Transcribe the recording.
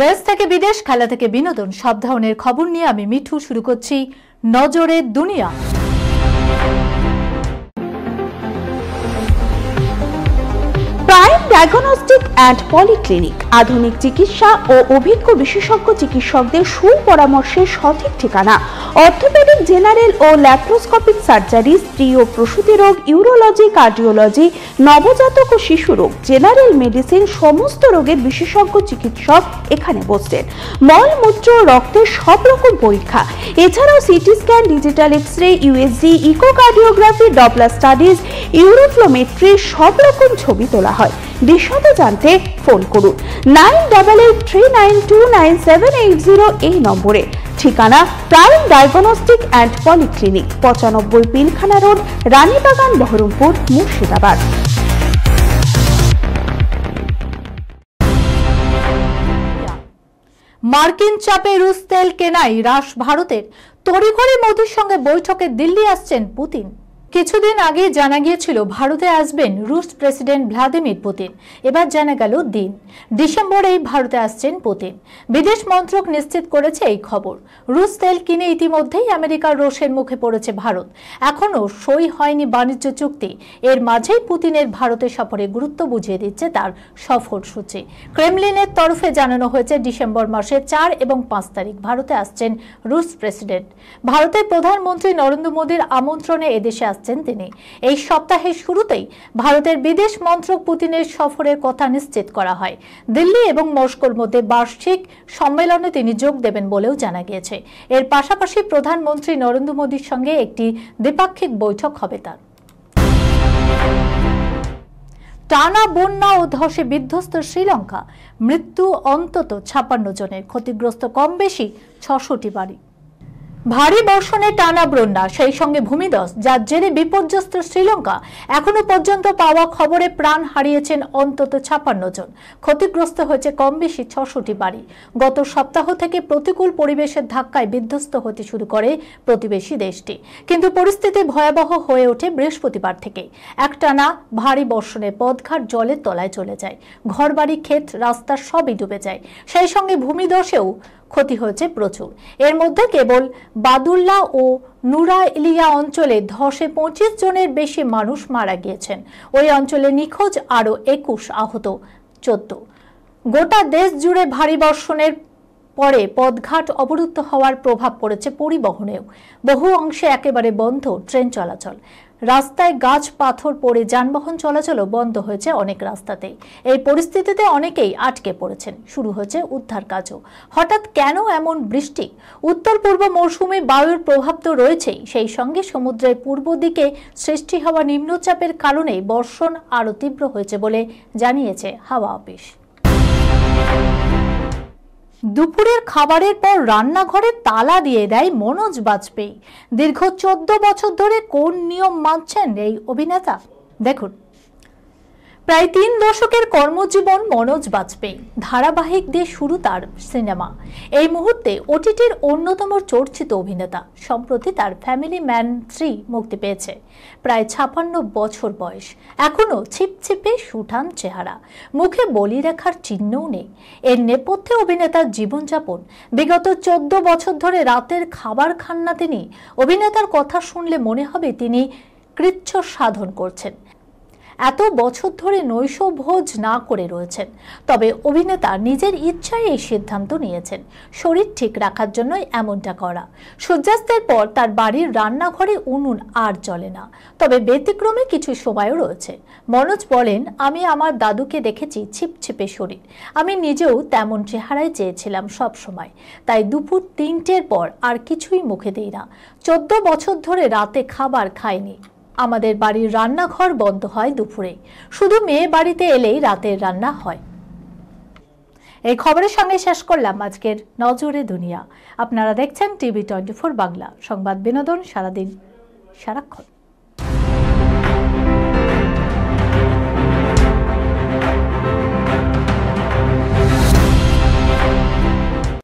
দেশ থেকে বিদেশ, খেলা থেকে বিনোদন, সব ধরনের খবর নিয়ে আমি মিঠু শুরু করছি নজরে দুনিয়া। প্রাইম ডায়াগনস্টিক অ্যান্ড পলিক্লিনিক আধুনিক চিকিৎসা ও অভিজ্ঞ বিশেষজ্ঞ চিকিৎসকদের সুপরামর্শের সঠিক ঠিকানা। অর্থোপেডিক, জেনারেল ও ল্যাপ্রোস্কোপিক সার্জারি, স্ত্রী ও প্রসূতি রোগ, ইউরোলজি, কার্ডিওলজি, নবজাতক ও শিশু রোগ, জেনারেল মেডিসিন, সমস্ত রোগের বিশেষজ্ঞ চিকিৎসক এখানে বসছেন। মল, মূত্র, রক্তের সব রকম পরীক্ষা, এছাড়াও CT scan, digital X-ray, USG, echocardiography, Doppler studies, uroflowmetry, সব রকম ছবি তোলা হয়। বিশদে জানতে ফোন করুন 9883929780 এই নম্বরে। ঠিকানা prime diagnostic and polyclinic, 95 Pilkhana road, Ranibagan, Baharampur, Murshidabad. মার্কিন চাপে রুশ তেল কেনায় হ্রাস ভারতের, তড়িঘড়ি মোদির সঙ্গে বৈঠকে দিল্লি আসছেন পুতিন। কিছুদিন আগে জানা গিয়েছিল ভারতে আসবেন রুশ প্রেসিডেন্ট ভ্লাদিমির পুতিন। এবার জানা গেল দিন, ডিসেম্বরেই ভারতে আসছেন পুতিন। বিদেশ মন্ত্রক নিশ্চিত করেছে এই খবর। রুশ তেল কিনে ইতিমধ্যেই আমেরিকার রোষের মুখে পড়েছে ভারত। এখনও সই হয়নি বাণিজ্য চুক্তি। এর মাঝেই পুতিনের ভারতের সফরে গুরুত্ব বুঝিয়ে দিচ্ছে তার সফরসূচি। ক্রেমলিনের তরফে জানানো হয়েছে ডিসেম্বর মাসে 4 এবং 5 তারিখ ভারতে আসছেন রুশ প্রেসিডেন্ট। ভারতের প্রধানমন্ত্রী নরেন্দ্র মোদীর আমন্ত্রণে এদেশে আসছেন তিনি। এই সপ্তাহের শুরুতেই ভারতের বিদেশ মন্ত্রক পুতিনের সফরের কথা নিশ্চিত করা হয়। দিল্লি এবং মস্কোর মধ্যে বার্ষিক সম্মেলনে তিনি যোগ দেবেন বলেও জানা গিয়েছে। এর পাশাপাশি প্রধানমন্ত্রী নরেন্দ্র মোদীর সঙ্গে একটি দ্বিপাক্ষিক বৈঠক হবে তার। টানা বন্যা ও ধসে বিধ্বস্ত শ্রীলঙ্কা, মৃত্যু অন্তত 56 জনের, ক্ষতিগ্রস্ত কম বেশি 600টি বাড়ি। ভারী বর্ষণে টানা বন্যা, সেই সঙ্গে ভূমিধস, যার জেরে বিপর্যস্ত শ্রীলঙ্কা। এখনো পর্যন্ত পাওয়া খবরে প্রাণ হারিয়েছেন অন্তত 56 জন, ক্ষতিগ্রস্ত হয়েছে কম বেশি 600টি বাড়ি। গত সপ্তাহ থেকে প্রতিকূল পরিবেশের ধাক্কায় বিধ্বস্ত হতে শুরু করে প্রতিবেশী দেশটি, কিন্তু পরিস্থিতি ভয়াবহ হয়ে ওঠে বৃহস্পতিবার থেকেই। একটানা ভারী বর্ষণে পথঘাট জলের তলায় চলে যায়, ঘরবাড়ি, ক্ষেত, রাস্তা সবই ডুবে যায়। সেই সঙ্গে ভূমিধসেও ক্ষতি হয়েছে প্রচুর। এর মধ্যে কেবল বাদুল্লা ও নুরাইলিয়া অঞ্চলে ধসে 25 জনের বেশি মানুষ মারা গিয়েছেন। ওই অঞ্চলে নিখোঁজ আরও 21, আহত 14। গোটা দেশ জুড়ে ভারী বর্ষণের পরে পথঘাট অবরুদ্ধ হওয়ার প্রভাব পড়েছে পরিবহনেও। বহু অংশে একেবারে বন্ধ ট্রেন চলাচল। রাস্তায় গাছ পাথর পড়ে যানবাহন চলাচলও বন্ধ হয়েছে অনেক রাস্তাতেই। এই পরিস্থিতিতে অনেকেই আটকে পড়েছেন। শুরু হয়েছে উদ্ধার কাজও। হঠাৎ কেন এমন বৃষ্টি? উত্তর পূর্ব মৌসুমে বায়ুর প্রভাব তো রয়েছেই, সেই সঙ্গে সমুদ্রের পূর্ব দিকে সৃষ্টি হওয়া নিম্নচাপের কারণে বর্ষণ আরও তীব্র হয়েছে বলে জানিয়েছে হাওয়া অফিস। দুপুরের খাবারের পর রান্নাঘরে তালা দিয়ে দেয় মনোজ বাজপেয়ী। দীর্ঘ 14 বছর ধরে কোন নিয়ম মানছেন এই অভিনেতা? দেখুন, প্রায় 3 দশকের কর্মজীবন মনোজ বাজপেয়ী। ধারাবাহিক দিয়ে শুরু তার সিনেমা। এই মুহূর্তে ওটিটির অন্যতম চর্চিত অভিনেতা। সম্প্রতি তার ফ্যামিলি ম্যান 3 মুক্তি পেয়েছে। প্রায় 56 বছর বয়স, এখনো ছিপছিপে সুঠাম চেহারা, মুখে বলিরেখার চিহ্নও নেই। এর নেপথ্যে অভিনেতার জীবনযাপন। বিগত 14 বছর ধরে রাতের খাবার খান না তিনি। অভিনেতার কথা শুনলে মনে হবে তিনি কৃচ্ছ সাধন করছেন। এত বছর ধরে নৈশভোজ না করে রয়েছেন। তবে অভিনেতা নিজের ইচ্ছায় এই সিদ্ধান্ত নিয়েছেন। শরীর ঠিক রাখার জন্যই এমনটা করা। সূর্যাস্তের পর তার বাড়ির রান্নাঘরে উনুন আর জ্বলে না। তবে ব্যতিক্রমে কিছু সময়ও রয়েছে। মনোজ বলেন, আমি আমার দাদুকে দেখেছি ছিপছিপে শরীর। আমি নিজেও তেমন চেহারায় চেয়েছিলাম সব সময়। তাই দুপুর 3টের পর আর কিছুই মুখে দিই না। 14 বছর ধরে রাতে খাবার খাইনি। আমাদের বাড়ির রান্নাঘর বন্ধ হয় দুপুরে, শুধু মেয়ে বাড়িতে এলেই রাতের রান্না হয়। এই খবরের সঙ্গে শেষ করলাম আজকের নজরে দুনিয়া। আপনারা দেখছেন টিভি 24 বাংলা, সংবাদ বিনোদন সারাদিন সারাক্ষণ।